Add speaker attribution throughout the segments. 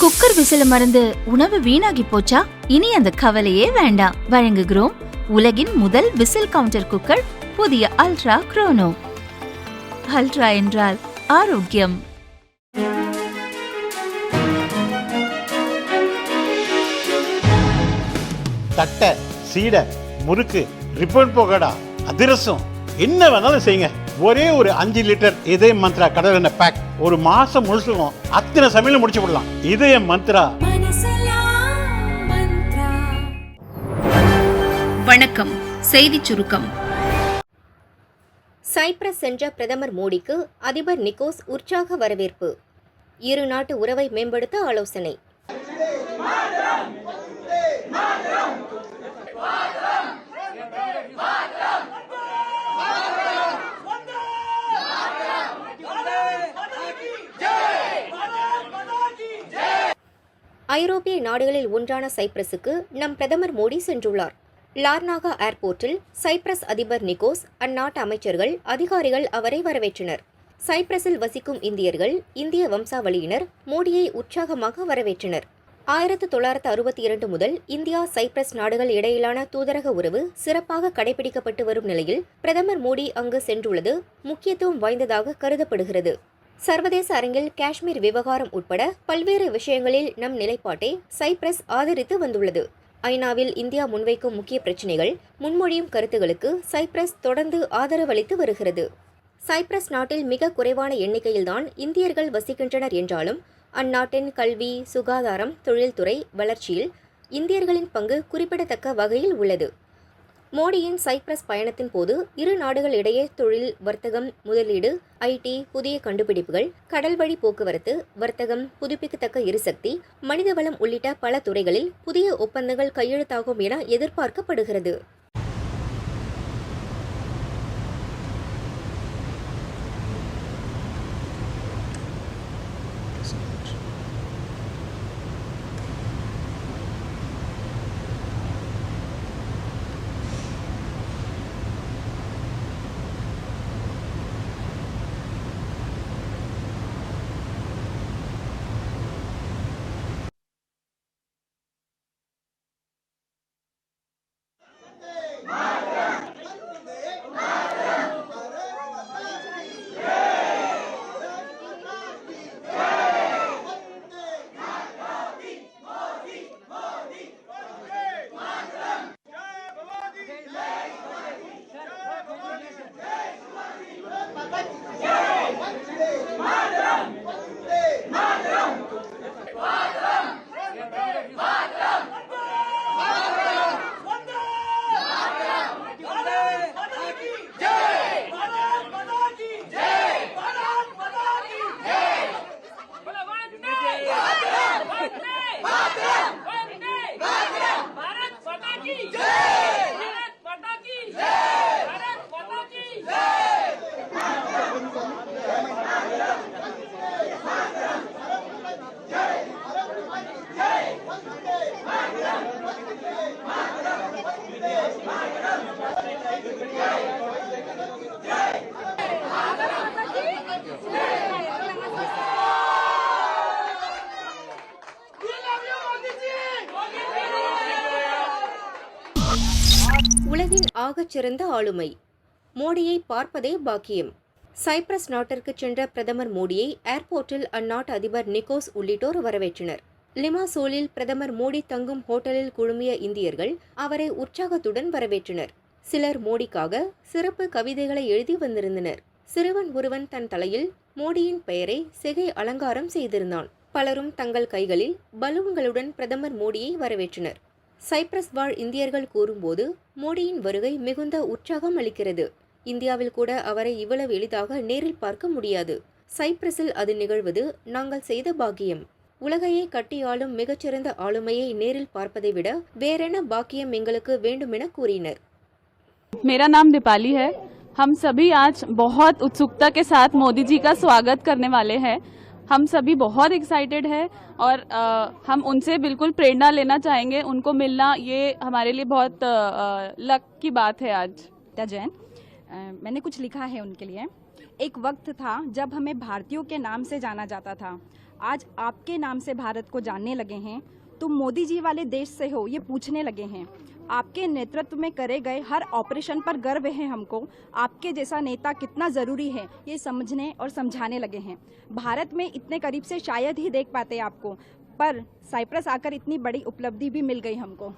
Speaker 1: Cooker விசில மறந்து உணவு வீணாகி போச்சா? இனி அந்த கவலையே வேண்டாம். வழங்குகிறோம் உலகின் முதல் விசில் கவுண்டர் குக்கர், புதிய அல்ட்ரா குரோனோ. அல்ட்ரா என்றால் ஆரோக்கியம்.
Speaker 2: தட்டை, சீடை, முறுக்கு, ரிப்பன் பக்கோடா, அதிரசம், என்ன வேணாலும் செய்யுங்க. ஒரே ஒரு 5 லிட்டர் இதய மந்த்ரா கடல் எண்ணெய் பேக் ஒரு மாசம் முழுசுக்கும் அத்தனை சமையல் முடிச்சு விடலாம். இதய மந்த்ரா.
Speaker 1: வணக்கம். செய்தி சுருக்கம்.
Speaker 3: சைப்ரஸ் சென்ற பிரதமர் மோடிக்கு அதிபர் நிக்கோஸ் உற்சாக வரவேற்பு. இரு நாட்டு உறவை மேம்படுத்த ஆலோசனை. ஐரோப்பிய நாடுகளில் ஒன்றான சைப்ரஸுக்கு நம் பிரதமர் மோடி சென்றுள்ளார். லார்னாகா ஏர்போர்ட்டில் சைப்ரஸ் அதிபர் நிக்கோஸ், அந்நாட்டு அமைச்சர்கள், அதிகாரிகள் அவரை வரவேற்றனர். சைப்ரஸில் வசிக்கும் இந்தியர்கள், இந்திய வம்சாவளியினர் மோடியை உற்சாகமாக வரவேற்றனர். 1962 முதல் இந்தியா சைப்ரஸ் நாடுகள் இடையிலான தூதரக உறவு சிறப்பாக கடைபிடிக்கப்பட்டு வரும் நிலையில் பிரதமர் மோடி அங்கு சென்றுள்ளது முக்கியத்துவம் வாய்ந்ததாக கருதப்படுகிறது. சர்வதேச அரங்கில் காஷ்மீர் விவகாரம் உட்பட பல்வேறு விஷயங்களில் நம் நிலைப்பாட்டை சைப்ரஸ் ஆதரித்து வந்துள்ளது. ஐநாவில் இந்தியா முன்வைக்கும் முக்கிய பிரச்சினைகள், முன்மொழியும் கருத்துகளுக்கு சைப்ரஸ் தொடர்ந்து ஆதரவளித்து வருகிறது. சைப்ரஸ் நாட்டில் மிக குறைவான எண்ணிக்கையில்தான் இந்தியர்கள் வசிக்கின்றனர் என்றாலும் அந்நாட்டின் கல்வி, சுகாதாரம், தொழில்துறை வளர்ச்சியில் இந்தியர்களின் பங்கு குறிப்பிடத்தக்க வகையில் உள்ளது. மோடியின் சைப்ரஸ் பயணத்தின் போது இரு நாடுகள் இடையே தொழில், வர்த்தகம், முதலீடு, ஐடி, புதிய கண்டுபிடிப்புகள், கடல்வழி போக்குவரத்து, வர்த்தகம், புதுப்பிக்கத்தக்க எரிசக்தி, மனிதவளம் உள்ளிட்ட பல துறைகளில் புதிய ஒப்பந்தங்கள் கையெழுத்தாகும் என எதிர்பார்க்கப்படுகிறது. உலகின் ஆகச்சிறந்த ஆளுமை. மோடியை பார்ப்பதே பாக்கியம். சைப்ரஸ் நாட்டிற்கு சென்ற பிரதமர் மோடியை ஏர்போர்ட்டில் அந்நாட்டு அதிபர் நிக்கோஸ் உள்ளிட்டோர் வரவேற்றனர். லிமாசோலில் பிரதமர் மோடி தங்கும் ஹோட்டலில் குழுமிய இந்தியர்கள் அவரை உற்சாகத்துடன் வரவேற்றனர். சிலர் மோடிக்காக சிறப்பு கவிதைகளை எழுதி வந்திருந்தனர். சிறுவன் ஒருவன் தன் தலையில் மோடியின் பெயரை சிகை அலங்காரம் செய்திருந்தான். பலரும் தங்கள் கைகளில் பலூன்களுடன் பிரதமர் மோடியை வரவேற்றனர். சைப்ரஸ் வாழ் இந்தியர்கள் கூறும்போது மோடியின் வருகை மிகுந்த உற்சாகம் அளிக்கிறது. இந்தியாவில் கூட அவரை இவ்வளவு எளிதாக நேரில் பார்க்க முடியாது. சைப்ரஸில் அது நிகழ்வது நாங்கள் செய்த பாக்கியம். உலகையே கட்டியாளும் மிகச்சிறந்த ஆளுமையை நேரில் பார்ப்பதை விட வேறென்ன பாக்கியம் எங்களுக்கு வேண்டுமென கூறினர்.
Speaker 4: मेरा नाम दीपाली है। हम सभी आज बहुत उत्सुकता के साथ मोदी जी का स्वागत करने वाले हैं। हम सभी बहुत एक्साइटेड है और हम उनसे बिल्कुल प्रेरणा लेना चाहेंगे। उनको मिलना ये हमारे लिए बहुत लक की बात है आज।
Speaker 5: जैन, मैंने कुछ लिखा है उनके लिए। एक वक्त था जब हमें भारतीयों के नाम से जाना जाता था, आज आपके नाम से भारत को जानने लगे हैं। तुम मोदी जी वाले देश से हो, ये पूछने लगे हैं। आपके नेतृत्व में करे गए हर ऑपरेशन पर गर्व है हमको। आपके जैसा नेता कितना ज़रूरी है ये समझने और समझाने लगे हैं। भारत में इतने करीब से शायद ही देख पाते आपको, पर साइप्रस आकर इतनी बड़ी उपलब्धि भी मिल गई हमको।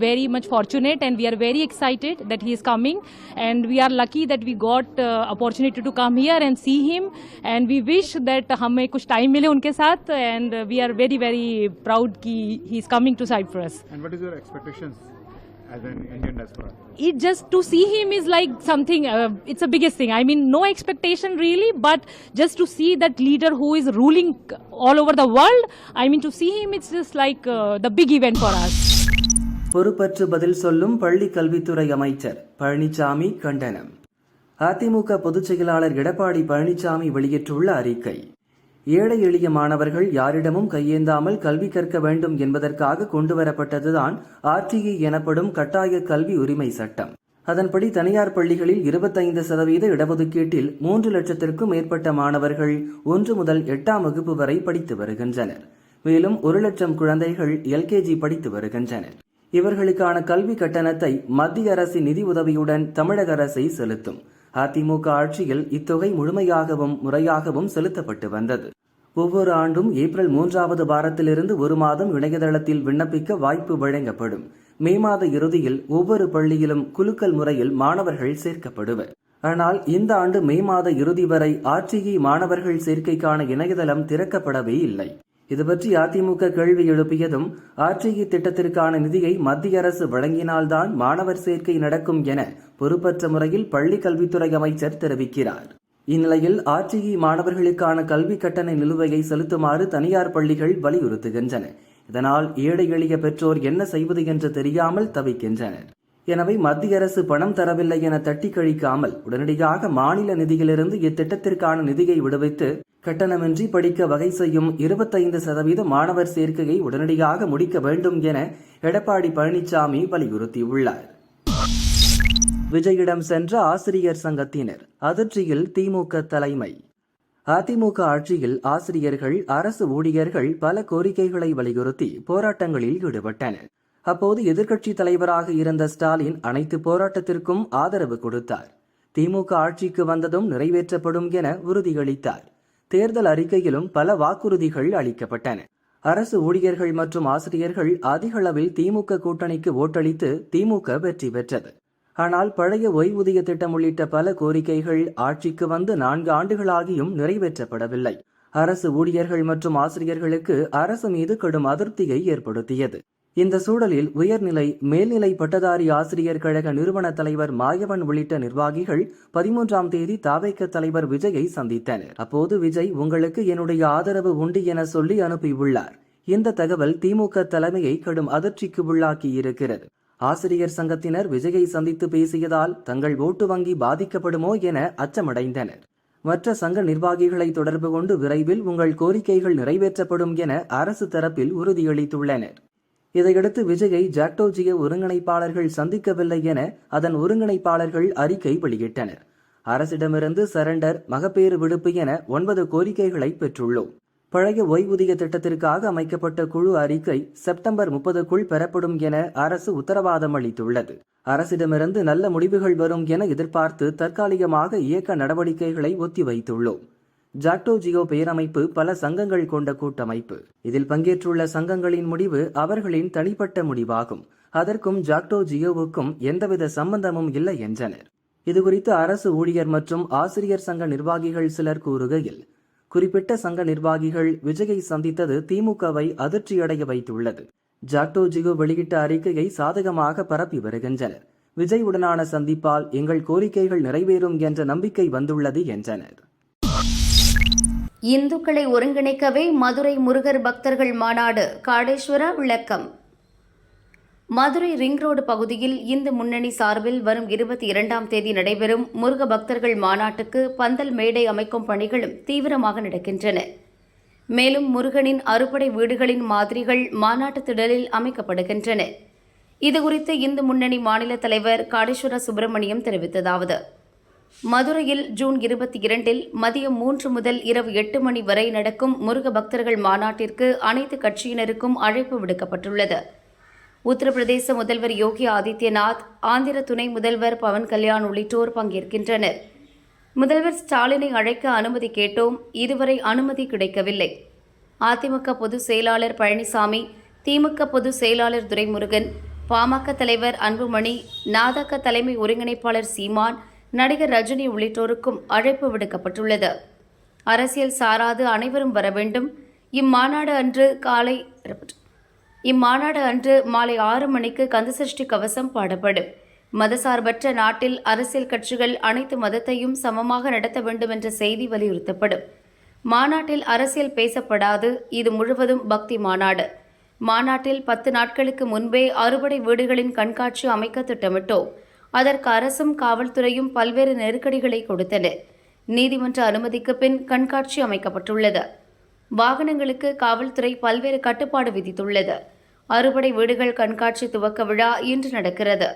Speaker 6: Very much fortunate and we are very excited that he is coming, and we are lucky that we got opportunity to come here and see him, and we wish that हमें कुछ time मिले उनके साथ, and we are very very proud कि he is coming to Cyprus.
Speaker 7: And what is your expectations as an Indian diaspora?
Speaker 6: It just to see him is like something, it's the biggest thing. I mean, no expectation really, but just to see that leader who is ruling all over the world, I mean to see him, it's just like the big event for us.
Speaker 8: பொறுப்பற்று பதில் சொல்லும் பள்ளி கல்வித்துறை அமைச்சர் பழனிசாமி கண்டனம். அதிமுக பொதுச் செயலாளர் எடப்பாடி பழனிசாமி வெளியிட்டுள்ள அறிக்கை: ஏழை எளிய மாணவர்கள் யாரிடமும் கையேந்தாமல் கல்வி கற்க வேண்டும் என்பதற்காக கொண்டுவரப்பட்டதுதான் RTE எனப்படும் கட்டாய கல்வி உரிமை சட்டம். அதன்படி தனியார் பள்ளிகளில் 25% இடஒதுக்கீட்டில் 3 லட்சத்திற்கும் மேற்பட்ட மாணவர்கள் 1 முதல் 8ஆம் வகுப்பு வரை படித்து வருகின்றனர். மேலும் 1 லட்சம் குழந்தைகள் LKG படித்து வருகின்றனர். இவர்களுக்கான கல்வி கட்டணத்தை மத்திய அரசின் நிதி உதவியுடன் தமிழக அரசை செலுத்தும். அதிமுக ஆட்சியில் இத்தொகை முழுமையாகவும் முறையாகவும் செலுத்தப்பட்டு வந்தது. ஒவ்வொரு ஆண்டும் ஏப்ரல் 3வது வாரத்திலிருந்து 1 மாதம் இணையதளத்தில் விண்ணப்பிக்க வாய்ப்பு வழங்கப்படும். மே மாத இறுதியில் ஒவ்வொரு பள்ளியிலும் குலுக்கல் முறையில் மாணவர்கள் சேர்க்கப்படுவர். ஆனால் இந்த ஆண்டு மே மாத இறுதி வரை RTE மாணவர்கள் சேர்க்கைக்கான இணையதளம் திறக்கப்படவே இல்லை. இதுபற்றி அதிமுக கேள்வி எழுப்பியதும் RTE திட்டத்திற்கான நிதியை மத்திய அரசு வழங்கினால்தான் மாணவர் சேர்க்கை நடக்கும் என பொறுப்பற்ற முறையில் பள்ளி கல்வித்துறை அமைச்சர் தெரிவிக்கிறார். இந்நிலையில் RTE மாணவர்களுக்கான கல்வி கட்டண நிலுவையை செலுத்துமாறு தனியார் பள்ளிகள் வலியுறுத்துகின்றன. இதனால் ஏழை எளிய பெற்றோர் என்ன செய்வது என்று தெரியாமல் தவிக்கின்றனர். எனவே மத்திய அரசு பணம் தரவில்லை என தட்டி கழிக்காமல் உடனடியாக மாநில நிதியிலிருந்து இத்திட்டத்திற்கான நிதியை விடுவித்து கட்டணமின்றி படிக்க வகை செய்யும் 25% மாணவர் சேர்க்கையை உடனடியாக முடிக்க வேண்டும் என எடப்பாடி பழனிசாமி வலியுறுத்தியுள்ளார். விஜயிடம் சென்ற ஆசிரியர் சங்கத்தினர் அதிர்ச்சியில் திமுக தலைமை. அதிமுக ஆட்சியில் ஆசிரியர்கள், அரசு ஊழியர்கள் பல கோரிக்கைகளை வலியுறுத்தி போராட்டங்களில் ஈடுபட்டனர். அப்போது எதிர்க்கட்சித் தலைவராக இருந்த ஸ்டாலின் அனைத்து போராட்டத்திற்கும் ஆதரவு கொடுத்தார். திமுக ஆட்சிக்கு வந்ததும் நிறைவேற்றப்படும் என உறுதியளித்தார். தேர்தல் அறிக்கையிலும் பல வாக்குறுதிகள் அளிக்கப்பட்டன. அரசு ஊழியர்கள் மற்றும் ஆசிரியர்கள் அதிக அளவில் திமுக கூட்டணிக்கு ஓட்டளித்து திமுக வெற்றி பெற்றது. ஆனால் பழைய ஓய்வூதிய திட்டம் உள்ளிட்ட பல கோரிக்கைகள் ஆட்சிக்கு வந்து 4 ஆண்டுகளாகியும் நிறைவேற்றப்படவில்லை. அரசு ஊழியர்கள் மற்றும் ஆசிரியர்களுக்கு அரசு மீது கடும் அதிருப்தியை ஏற்படுத்தியது. இந்த சூழலில் உயர்நிலை, மேல்நிலை பட்டதாரி ஆசிரியர் கழக நிறுவன தலைவர் மாயவன் உள்ளிட்ட நிர்வாகிகள் 13ஆம் தேதி தவேக தலைவர் விஜயை சந்தித்தனர். அப்போது விஜய், உங்களுக்கு என்னுடைய ஆதரவு உண்டு என சொல்லி அனுப்பியுள்ளார். இந்த தகவல் திமுக தலைமையை கடும் அதிர்ச்சிக்கு உள்ளாக்கி இருக்கிறது. ஆசிரியர் சங்கத்தினர் விஜயை சந்தித்து பேசியதால் தங்கள் ஓட்டு வங்கி பாதிக்கப்படுமோ என அச்சமடைந்தனர். மற்ற சங்க நிர்வாகிகளை தொடர்பு கொண்டு விரைவில் உங்கள் கோரிக்கைகள் நிறைவேற்றப்படும் என அரசு தரப்பில் உறுதியளித்துள்ளனர். இதையடுத்து விஜயை ஜாக்டோ ஜியோ ஒருங்கிணைப்பாளர்கள் சந்திக்கவில்லை என அதன் ஒருங்கிணைப்பாளர்கள் அறிக்கை வெளியிட்டனர். அரசிடமிருந்து சரண்டர், மகப்பேறு விடுப்பு என 9 கோரிக்கைகளை பெற்றுள்ளோம். பழைய ஓய்வூதிய திட்டத்திற்காக அமைக்கப்பட்ட குழு அறிக்கை செப்டம்பர் 30க்குள் பெறப்படும் என அரசு உத்தரவாதம் அளித்துள்ளது. அரசிடமிருந்து நல்ல முடிவுகள் வரும் என எதிர்பார்த்து தற்காலிகமாக இயக்க நடவடிக்கைகளை ஒத்திவைத்துள்ளோம். ஜாக்டோ ஜியோ பேரமைப்பு பல சங்கங்கள் கொண்ட கூட்டமைப்பு. இதில் பங்கேற்றுள்ள சங்கங்களின் முடிவு அவர்களின் தனிப்பட்ட முடிவாகும். அதற்கும் ஜாக்டோ ஜியோவுக்கும் எந்தவித சம்பந்தமும் இல்லை என்றனர். இதுகுறித்து அரசு ஊழியர் மற்றும் ஆசிரியர் சங்க நிர்வாகிகள் சிலர் கூறுகையில், குறிப்பிட்ட சங்க நிர்வாகிகள் விஜயை சந்தித்தது திமுகவை அதிர்ச்சியடைய வைத்துள்ளது. ஜாக்டோ ஜியோ வெளியிட்ட அறிக்கையை சாதகமாக பரப்பி வருகின்றனர். விஜயுடனான சந்திப்பால் எங்கள் கோரிக்கைகள் நிறைவேறும் என்ற நம்பிக்கை வந்துள்ளது என்றனர்.
Speaker 9: இந்துக்களை ஒருங்கிணைக்கவே மதுரை முருகர் பக்தர்கள் மாநாடு. காடேஸ்வரா விளக்கம். மதுரை ரிங் ரோடு பகுதியில் இந்து முன்னணி சார்பில் வரும் 22ஆம் தேதி நடைபெறும் முருக பக்தர்கள் மாநாட்டுக்கு பந்தல் மேடை அமைக்கும் பணிகளும் தீவிரமாக நடக்கின்றன. மேலும் முருகனின் அறுபடை வீடுகளின் மாதிரிகள் மாநாட்டு திடலில் அமைக்கப்படுகின்றன. இதுகுறித்து இந்து முன்னணி மாநில தலைவர் காடேஸ்வர சுப்பிரமணியம் தெரிவித்ததாவது: மதுரையில் ஜூன் 22 மதியம் 3 முதல் இரவு 8 மணி வரை நடக்கும் முருக பக்தர்கள் மாநாட்டிற்கு அனைத்து கட்சியினருக்கும் அழைப்பு விடுக்கப்பட்டுள்ளது. உத்தரப்பிரதேச முதல்வர் யோகி ஆதித்யநாத், ஆந்திர துணை முதல்வர் பவன் கல்யாண் உள்ளிட்டோர் பங்கேற்கின்றனர். முதல்வர் ஸ்டாலினை அழைக்க அனுமதி கேட்டோம், இதுவரை அனுமதி கிடைக்கவில்லை. அதிமுக பொதுச் செயலாளர் பழனிசாமி, திமுக பொதுச் செயலாளர் துரைமுருகன், பாமக தலைவர் அன்புமணி, நாதக தலைமை ஒருங்கிணைப்பாளர் சீமான், நடிகர் ரஜினி உள்ளிட்டோருக்கும் அழைப்பு விடுக்கப்பட்டுள்ளது. அரசியல் சாராது அனைவரும் வர வேண்டும். இம்மாநாடு அன்று மாலை 6 மணிக்கு கந்தசஷ்டி கவசம் பாடப்படும். மதசார்பற்ற நாட்டில் அரசியல் கட்சிகள் அனைத்து மதத்தையும் சமமாக நடத்த வேண்டும் என்ற செய்தி வலியுறுத்தப்படும். மாநாட்டில் அரசியல் பேசப்படாது. இது முழுவதும் பக்தி மாநாடு. மாநாட்டில் 10 நாட்களுக்கு முன்பே அறுபடை வீடுகளின் கண்காட்சி அமைக்க திட்டமிட்டோம். அதற்கு அரசும் காவல்துறையும் பல்வேறு நெருக்கடிகளை கொடுத்தன. நீதிமன்ற அனுமதிக்கு பின் கண்காட்சி அமைக்கப்பட்டுள்ளது. வாகனங்களுக்கு காவல்துறை பல்வேறு கட்டுப்பாடு விதித்துள்ளது. அறுபடை வீடுகள் கண்காட்சி துவக்க விழா இன்று நடக்கிறது.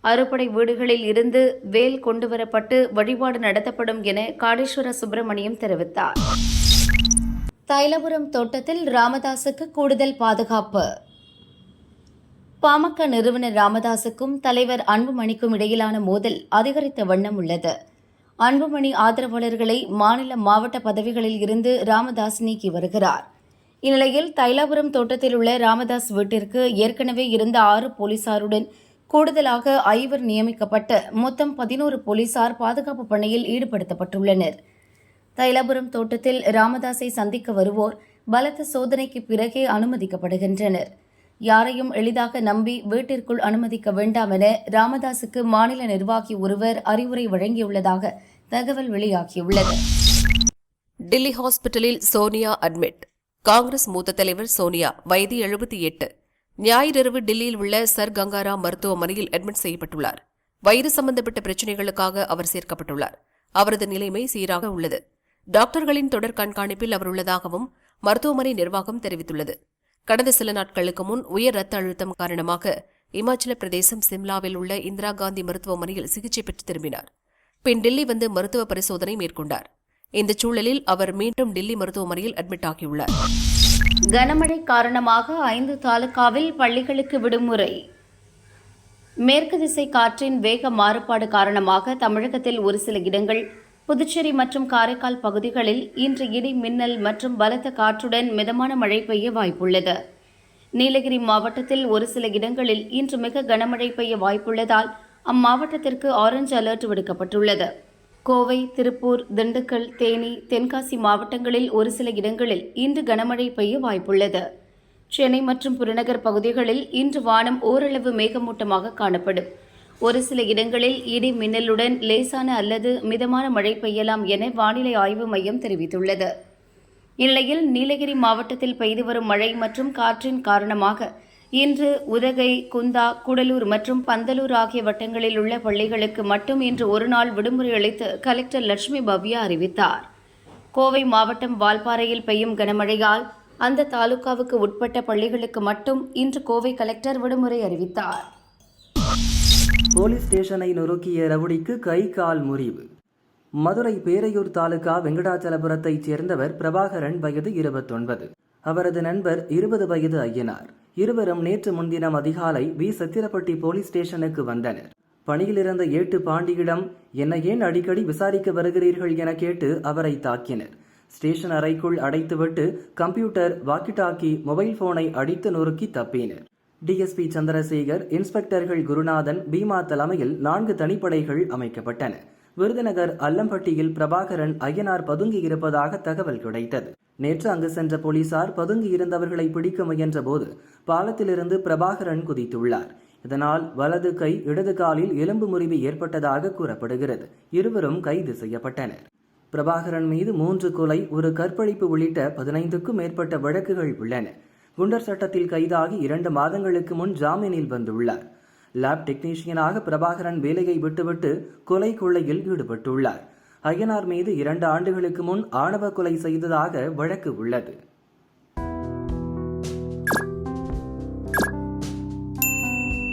Speaker 9: அறுபடை வீடுகளில் இருந்து வேல் கொண்டுவரப்பட்டு வழிபாடு நடத்தப்படும் என காடேஸ்வர சுப்பிரமணியம் தெரிவித்தார். தைலபுரம் தோட்டத்தில் ராமதாசுக்கு கூடுதல் பாதுகாப்பு. பாமக நிறுவனர் ராமதாசுக்கும் தலைவர் அன்புமணிக்கும் இடையிலான மோதல் அதிகரித்த வண்ணம் உள்ளது. அன்புமணி ஆதரவாளர்களை மாநில மாவட்ட பதவிகளில் இருந்து ராமதாஸ் நீக்கி வருகிறார். இந்நிலையில் தைலாபுரம் தோட்டத்தில் உள்ள ராமதாஸ் வீட்டிற்கு ஏற்கனவே இருந்த 6 போலீசாருடன் கூடுதலாக 5 நியமிக்கப்பட்டு மொத்தம் 11 போலீசார் பாதுகாப்பு பணியில் ஈடுபடுத்தப்பட்டுள்ளனர். தைலாபுரம் தோட்டத்தில் ராமதாஸை சந்திக்க வருவோர் பலத்த சோதனைக்கு பிறகே அனுமதிக்கப்படுகின்றனர். யாரையும் எளிதாக நம்பி வீட்டிற்குள் அனுமதிக்க வேண்டாம் என ராமதாசுக்கு மாநில நிர்வாகி ஒருவர் அறிவுரை வழங்கியுள்ளதாக தகவல் வெளியாகியுள்ளது.
Speaker 10: டில்லி ஹாஸ்பிட்டலில் சோனியா அட்மிட். காங்கிரஸ் மூத்த தலைவர் சோனியா, வயது 78, ஞாயிறிரவு டில்லியில் உள்ள சர் கங்காராம் மருத்துவமனையில் அட்மிட் செய்யப்பட்டுள்ளார். வயிறு சம்பந்தப்பட்ட பிரச்சினைகளுக்காக அவர் சேர்க்கப்பட்டுள்ளார். அவரது நிலைமை சீராக உள்ளது. டாக்டர்களின் தொடர் கண்காணிப்பில் அவர் உள்ளதாகவும் மருத்துவமனை நிர்வாகம் தெரிவித்துள்ளது. கடந்த சில நாட்களுக்கு முன் உயர் ரத்த அழுத்தம் காரணமாக இமாச்சல பிரதேசம் சிம்லாவில் உள்ள இந்திரா காந்தி மருத்துவமனையில் சிகிச்சை பெற்று திரும்பினார். பின் டில்லி வந்து மருத்துவ பரிசோதனை மேற்கொண்டார். இந்த சூழலில் அவர் மீண்டும் டில்லி மருத்துவமனையில் அட்மிட் ஆகியுள்ளார்.
Speaker 9: கனமழை காரணமாக 5 தாலுகாவில் பள்ளிகளுக்கு விடுமுறை. மேற்கு திசை காற்றின் வேக மாறுபாடு காரணமாக தமிழகத்தில் ஒரு சில இடங்கள், புதுச்சேரி மற்றும் காரைக்கால் பகுதிகளில் இன்று இடி மின்னல் மற்றும் பலத்த காற்றுடன் மிதமான மழை பெய்ய வாய்ப்புள்ளது. நீலகிரி மாவட்டத்தில் ஒரு சில இடங்களில் இன்று மிக கனமழை பெய்ய வாய்ப்புள்ளதால் அம்மாவட்டத்திற்கு ஆரஞ்சு அலர்ட் விடுக்கப்பட்டுள்ளது. கோவை, திருப்பூர், திண்டுக்கல், தேனி, தென்காசி மாவட்டங்களில் ஒரு சில இடங்களில் இன்று கனமழை பெய்ய வாய்ப்புள்ளது. சென்னை மற்றும் புறநகர் பகுதிகளில் இன்று வானம் ஓரளவு மேகமூட்டமாக காணப்படும். ஒரு சில இடங்களில் இடி மின்னலுடன் லேசான அல்லது மிதமான மழை பெய்யலாம் என வானிலை ஆய்வு மையம் தெரிவித்துள்ளது. இந்நிலையில் நீலகிரி மாவட்டத்தில் பெய்து வரும் மழை மற்றும் காற்றின் காரணமாக இன்று உதகை, குந்தா, கூடலூர் மற்றும் பந்தலூர் ஆகிய வட்டங்களில் உள்ள பள்ளிகளுக்கு மட்டும் இன்று ஒருநாள் விடுமுறை அளித்து கலெக்டர் லட்சுமி பவ்யா அறிவித்தார். கோவை மாவட்டம் வால்பாறையில் பெய்யும் கனமழையால் அந்த தாலுகாவுக்கு உட்பட்ட பள்ளிகளுக்கு மட்டும் இன்று கோவை கலெக்டர் விடுமுறை அறிவித்தார்.
Speaker 8: போலீஸ் ஸ்டேஷனை நொறுக்கிய ரவுடிக்கு கை கால் முறிவு. மதுரை பேரையூர் தாலுகா வெங்கடாச்சலபுரத்தைச் சேர்ந்தவர் பிரபாகரன், வயது 29. அவரது நண்பர் 20 வயது ஐயனார். இருவரும் நேற்று முன்தினம் அதிகாலை வி. சத்திரப்பட்டி போலீஸ் ஸ்டேஷனுக்கு வந்தனர். பணியிலிருந்த ஏட்டு பாண்டியிடம் என்னை ஏன் அடிக்கடி விசாரிக்க வருகிறீர்கள் என கேட்டு அவரை தாக்கினர். ஸ்டேஷன் அறைக்குள் அடைத்துவிட்டு கம்ப்யூட்டர், வாக்கி-டாக்கி, மொபைல் போனை அடித்து நொறுக்கி தப்பினர். டிஎஸ்பி சந்திரசேகர், இன்ஸ்பெக்டர்கள் குருநாதன், பீமா தலைமையில் 4 தனிப்படைகள் அமைக்கப்பட்டன. விருதுநகர் அல்லம்பட்டியில் பிரபாகரன் ஐயனார் பதுங்கியிருப்பதாக தகவல் கிடைத்தது. நேற்று அங்கு சென்ற போலீசார் பதுங்கியிருந்தவர்களை பிடிக்க முயன்ற போது பாலத்திலிருந்து பிரபாகரன் குதித்துள்ளார். இதனால் வலது கை, இடது காலில் எலும்பு முறிவு ஏற்பட்டதாக கூறப்படுகிறது. இருவரும் கைது செய்யப்பட்டனர். பிரபாகரன் மீது 3 கொலை, 1 கற்பழிப்பு உள்ளிட்ட 15க்கும் மேற்பட்ட வழக்குகள் உள்ளன. குண்டர் சட்டத்தில் கைதாகி 2 மாதங்களுக்கு முன் ஜாமீனில் வந்துள்ளார். லேப் டெக்னீஷியனாக பிரபாகரன் வேலையை விட்டுவிட்டு கொலை கொள்ளையில் ஈடுபட்டுள்ளார். ஐயனார் மீது 2 ஆண்டுகளுக்கு முன் ஆணவ கொலை செய்ததாக வழக்கு உள்ளது.